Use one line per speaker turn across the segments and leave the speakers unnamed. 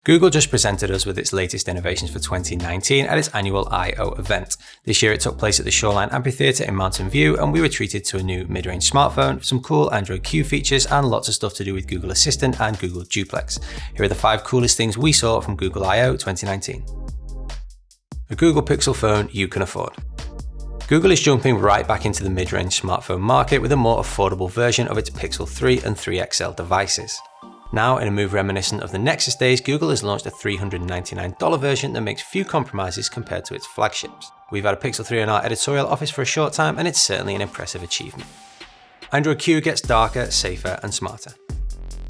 Google just presented us with its latest innovations for 2019 at its annual I/O event. This year it took place at the Shoreline Amphitheatre in Mountain View, and we were treated to a new mid-range smartphone, some cool Android Q features, and lots of stuff to do with Google Assistant and Google Duplex. Here are the 5 coolest things we saw from Google I/O 2019. A Google Pixel phone you can afford. Google is jumping right back into the mid-range smartphone market with a more affordable version of its Pixel 3 and 3 XL devices. Now, in a move reminiscent of the Nexus days, Google has launched a $399 version that makes few compromises compared to its flagships. We've had a Pixel 3 in our editorial office for a short time, and it's certainly an impressive achievement. Android Q gets darker, safer, and smarter.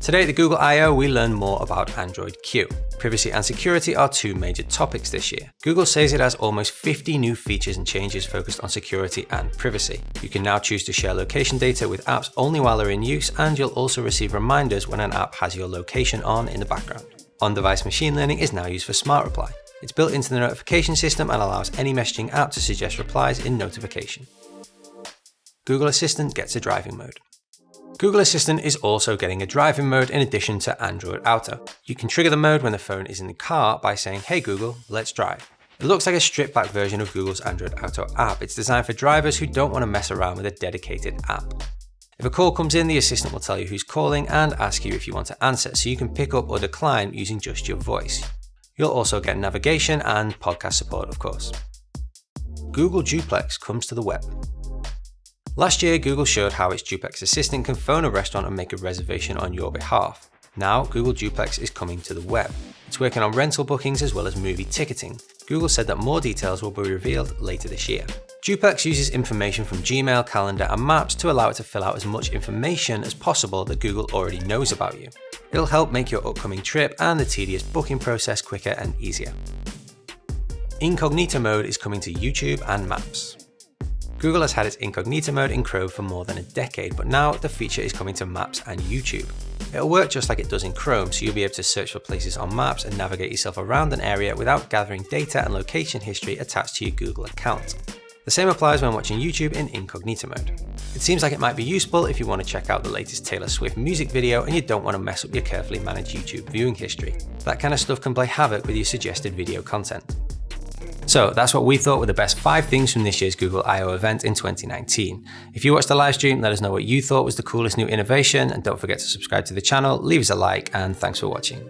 Today at the Google I/O, we learn more about Android Q. Privacy and security are 2 major topics this year. Google says it has almost 50 new features and changes focused on security and privacy. You can now choose to share location data with apps only while they're in use, and you'll also receive reminders when an app has your location on in the background. On-device machine learning is now used for Smart Reply. It's built into the notification system and allows any messaging app to suggest replies in notification. Google Assistant gets a driving mode. Google Assistant is also getting a driving mode in addition to Android Auto. You can trigger the mode when the phone is in the car by saying, "Hey Google, let's drive." It looks like a stripped-back version of Google's Android Auto app. It's designed for drivers who don't want to mess around with a dedicated app. If a call comes in, the assistant will tell you who's calling and ask you if you want to answer, so you can pick up or decline using just your voice. You'll also get navigation and podcast support, of course. Google Duplex comes to the web. Last year, Google showed how its Duplex assistant can phone a restaurant and make a reservation on your behalf. Now, Google Duplex is coming to the web. It's working on rental bookings as well as movie ticketing. Google said that more details will be revealed later this year. Duplex uses information from Gmail, Calendar, and Maps to allow it to fill out as much information as possible that Google already knows about you. It'll help make your upcoming trip and the tedious booking process quicker and easier. Incognito Mode is coming to YouTube and Maps. Google has had its Incognito Mode in Chrome for more than a decade, but now the feature is coming to Maps and YouTube. It'll work just like it does in Chrome, so you'll be able to search for places on Maps and navigate yourself around an area without gathering data and location history attached to your Google account. The same applies when watching YouTube in Incognito Mode. It seems like it might be useful if you want to check out the latest Taylor Swift music video and you don't want to mess up your carefully managed YouTube viewing history. That kind of stuff can play havoc with your suggested video content. So that's what we thought were the best 5 things from this year's Google I/O event in 2019. If you watched the live stream, let us know what you thought was the coolest new innovation, and don't forget to subscribe to the channel, leave us a like, and thanks for watching.